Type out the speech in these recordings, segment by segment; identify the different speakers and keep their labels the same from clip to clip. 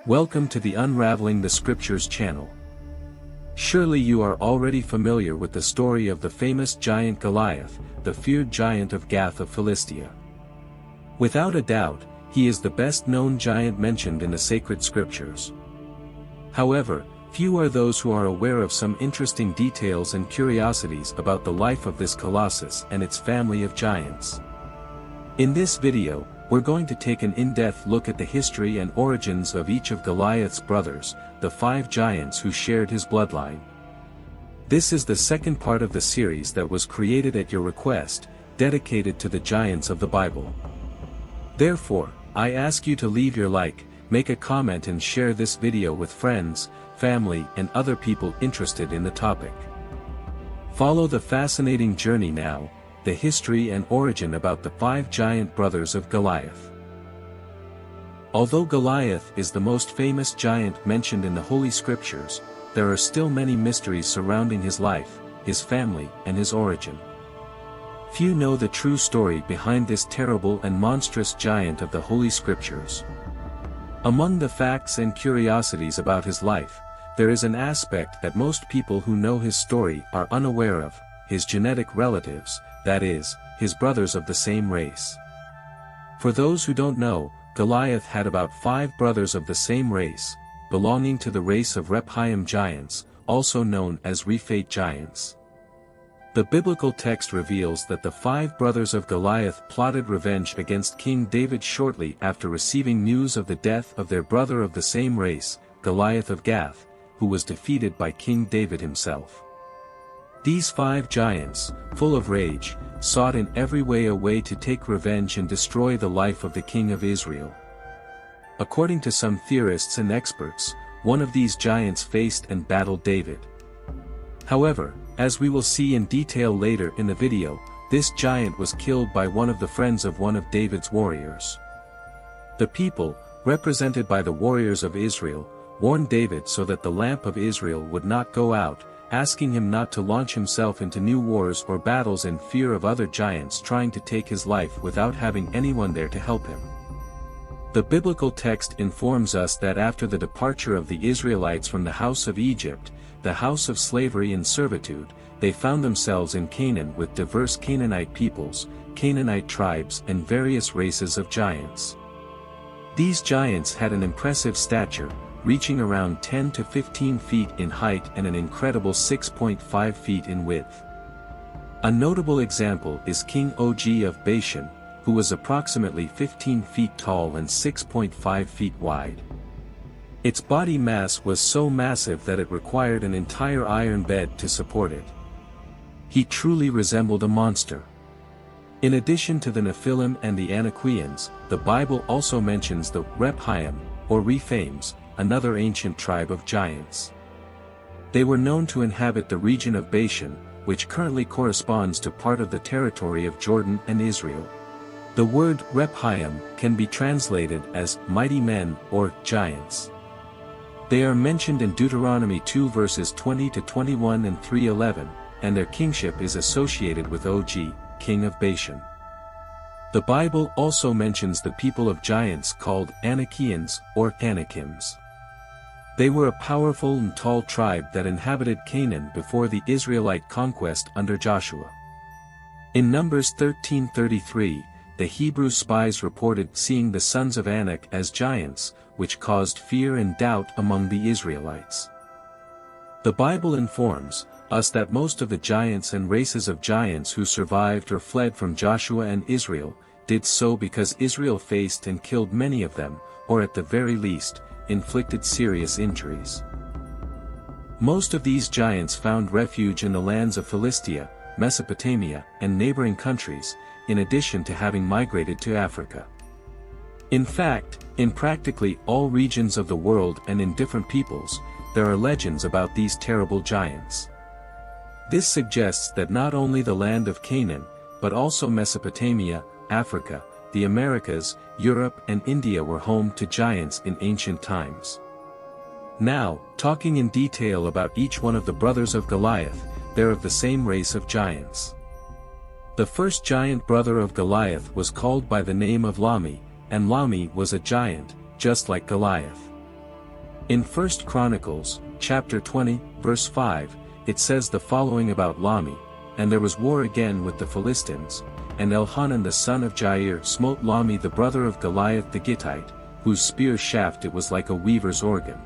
Speaker 1: Welcome to the Unraveling the Scriptures channel. Surely you are already familiar with the story of the famous giant Goliath, the feared giant of Gath of Philistia. Without a doubt, he is the best-known giant mentioned in the sacred scriptures. However, few are those who are aware of some interesting details and curiosities about the life of this colossus and its family of giants. In this video, we're going to take an in-depth look at the history and origins of each of Goliath's brothers, the 5 giants who shared his bloodline. This is the second part of the series that was created at your request, dedicated to the giants of the Bible. Therefore, I ask you to leave your like, make a comment and share this video with friends, family and other people interested in the topic. Follow the fascinating journey now, the history and origin about the 5 giant brothers of Goliath. Although Goliath is the most famous giant mentioned in the Holy Scriptures, there are still many mysteries surrounding his life, his family and his origin. Few know the true story behind this terrible and monstrous giant of the Holy Scriptures. Among the facts and curiosities about his life, there is an aspect that most people who know his story are unaware of: his genetic relatives, that is, his brothers of the same race. For those who don't know, Goliath had about 5 brothers of the same race, belonging to the race of Rephaim giants, also known as Rephate giants. The biblical text reveals that the 5 brothers of Goliath plotted revenge against King David shortly after receiving news of the death of their brother of the same race, Goliath of Gath, who was defeated by King David himself. These 5 giants, full of rage, sought in every way a way to take revenge and destroy the life of the king of Israel. According to some theorists and experts, one of these giants faced and battled David. However, as we will see in detail later in the video, this giant was killed by one of the friends of one of David's warriors. The people, represented by the warriors of Israel, warned David so that the lamp of Israel would not go out, asking him not to launch himself into new wars or battles in fear of other giants trying to take his life without having anyone there to help him. The biblical text informs us that after the departure of the Israelites from the house of Egypt, the house of slavery and servitude, they found themselves in Canaan with diverse Canaanite peoples, Canaanite tribes and various races of giants. These giants had an impressive stature, reaching around 10 to 15 feet in height and an incredible 6.5 feet in width. A notable example is King Og of Bashan, who was approximately 15 feet tall and 6.5 feet wide. Its body mass was so massive that it required an entire iron bed to support it. He truly resembled a monster. In addition to the Nephilim and the Anakians, the Bible also mentions the Rephaim, or Rephaims, another ancient tribe of giants. They were known to inhabit the region of Bashan, which currently corresponds to part of the territory of Jordan and Israel. The word Rephaim can be translated as mighty men or giants. They are mentioned in Deuteronomy 2 verses 20 to 21 and 3:11, and their kingship is associated with Og, king of Bashan. The Bible also mentions the people of giants called Anakians or Anakims. They were a powerful and tall tribe that inhabited Canaan before the Israelite conquest under Joshua. In Numbers 13:33, the Hebrew spies reported seeing the sons of Anak as giants, which caused fear and doubt among the Israelites. The Bible informs us that most of the giants and races of giants who survived or fled from Joshua and Israel, did so because Israel faced and killed many of them, or at the very least, inflicted serious injuries. Most of these giants found refuge in the lands of Philistia, Mesopotamia, and neighboring countries, in addition to having migrated to Africa. In fact, in practically all regions of the world and in different peoples, there are legends about these terrible giants. This suggests that not only the land of Canaan, but also Mesopotamia, Africa, the Americas, Europe and India were home to giants in ancient times. Now, talking in detail about each one of the brothers of Goliath, they're of the same race of giants. The first giant brother of Goliath was called by the name of Lami, and Lami was a giant, just like Goliath. In 1 Chronicles, chapter 20, verse 5, it says the following about Lahmi, "And there was war again with the Philistines, and Elhanan the son of Jair smote Lahmi the brother of Goliath the Gittite, whose spear shaft it was like a weaver's organ."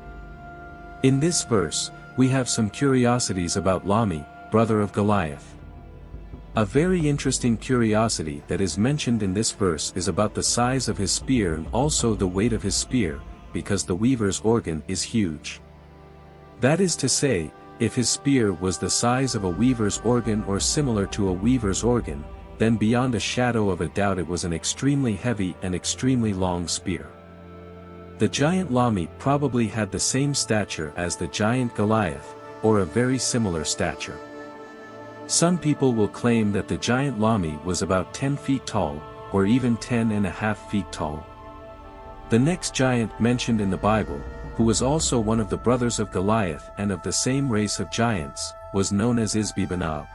Speaker 1: In this verse, we have some curiosities about Lahmi, brother of Goliath. A very interesting curiosity that is mentioned in this verse is about the size of his spear and also the weight of his spear, because the weaver's organ is huge. That is to say, if his spear was the size of a weaver's organ or similar to a weaver's organ, then beyond a shadow of a doubt it was an extremely heavy and extremely long spear. The giant Lahmi probably had the same stature as the giant Goliath, or a very similar stature. Some people will claim that the giant Lahmi was about 10 feet tall, or even 10.5 feet tall. The next giant mentioned in the Bible, who was also one of the brothers of Goliath and of the same race of giants, was known as Isbi-Benob.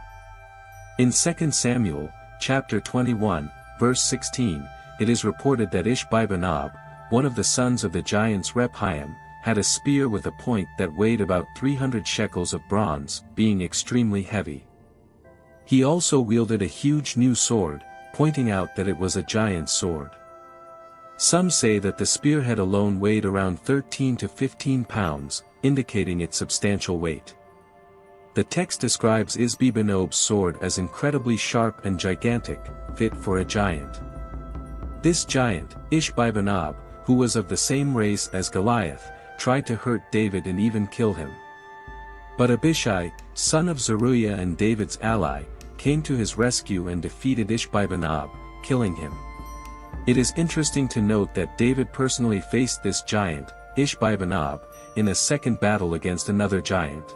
Speaker 1: In 2 Samuel, chapter 21, verse 16, it is reported that Ishbi-Benob, one of the sons of the giants Rephaim, had a spear with a point that weighed about 300 shekels of bronze, being extremely heavy. He also wielded a huge new sword, pointing out that it was a giant's sword. Some say that the spearhead alone weighed around 13 to 15 pounds, indicating its substantial weight. The text describes Isbi-Benob's sword as incredibly sharp and gigantic, fit for a giant. This giant, Ishbi-Benob, who was of the same race as Goliath, tried to hurt David and even kill him. But Abishai, son of Zeruiah and David's ally, came to his rescue and defeated Ishbi-Benob, killing him. It is interesting to note that David personally faced this giant, Ishbi-Benob, in a second battle against another giant.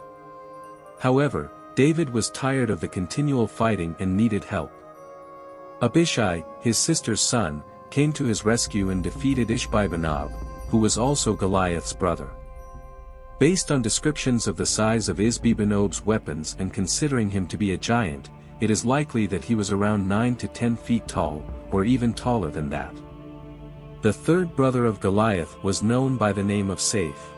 Speaker 1: However, David was tired of the continual fighting and needed help. Abishai, his sister's son, came to his rescue and defeated Ishbi-Benob, who was also Goliath's brother. Based on descriptions of the size of Isbi-Benob's weapons and considering him to be a giant, it is likely that he was around 9 to 10 feet tall, or even taller than that. The third brother of Goliath was known by the name of Saph.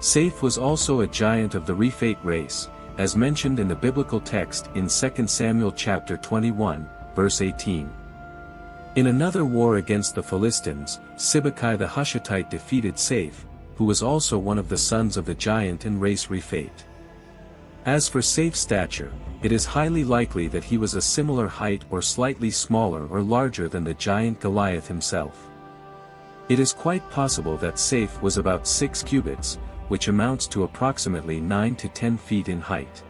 Speaker 1: Saph was also a giant of the Rephaite race, as mentioned in the biblical text in 2 Samuel chapter 21, verse 18. In another war against the Philistines, Sibbecai the Hushathite defeated Saph, who was also one of the sons of the giant and race Rephaite. As for Saph's stature, it is highly likely that he was a similar height or slightly smaller or larger than the giant Goliath himself. It is quite possible that Saph was about 6 cubits, which amounts to approximately 9 to 10 feet in height.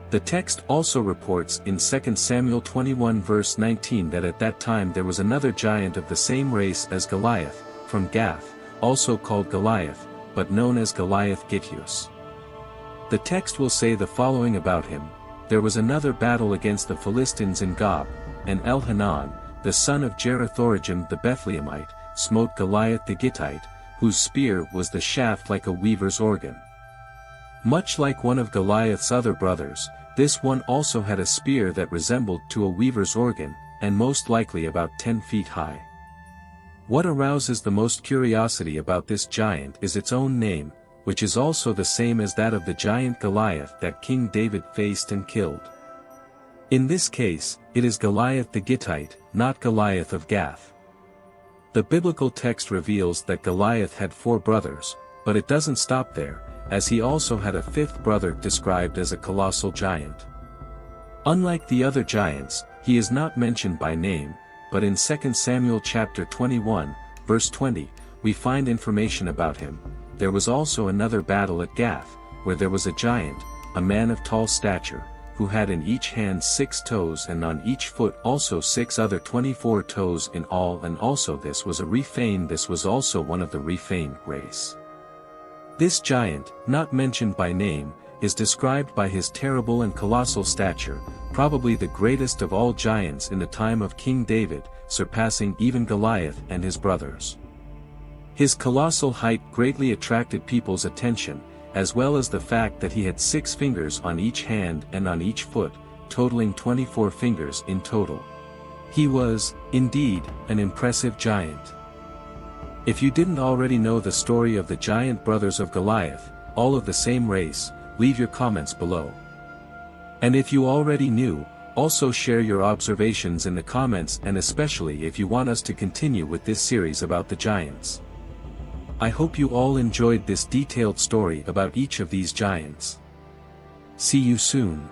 Speaker 1: The text also reports in 2 Samuel 21 verse 19 that at that time there was another giant of the same race as Goliath, from Gath, also called Goliath, but known as Goliath Gitthius. The text will say the following about him: "There was another battle against the Philistines in Gob, and Elhanan, the son of Jerothorigim the Bethlehemite, smote Goliath the Gittite, whose spear was the shaft like a weaver's organ." Much like one of Goliath's other brothers, this one also had a spear that resembled to a weaver's organ, and most likely about 10 feet high. What arouses the most curiosity about this giant is its own name, which is also the same as that of the giant Goliath that King David faced and killed. In this case, it is Goliath the Gittite, not Goliath of Gath. The biblical text reveals that Goliath had 4 brothers, but it doesn't stop there, as he also had a 5th brother described as a colossal giant. Unlike the other giants, he is not mentioned by name, but in 2 Samuel chapter 21, verse 20, we find information about him. There was also another battle at Gath, where there was a giant, a man of tall stature, who had in each hand 6 toes and on each foot also 6 other 24 toes in all, and also this was a Rephaim. This was also one of the Rephaim race. This giant, not mentioned by name, is described by his terrible and colossal stature, probably the greatest of all giants in the time of King David, surpassing even Goliath and his brothers. His colossal height greatly attracted people's attention, as well as the fact that he had 6 fingers on each hand and on each foot, totaling 24 fingers in total. He was, indeed, an impressive giant. If you didn't already know the story of the giant brothers of Goliath, all of the same race, leave your comments below. And if you already knew, also share your observations in the comments, and especially if you want us to continue with this series about the giants. I hope you all enjoyed this detailed story about each of these giants. See you soon.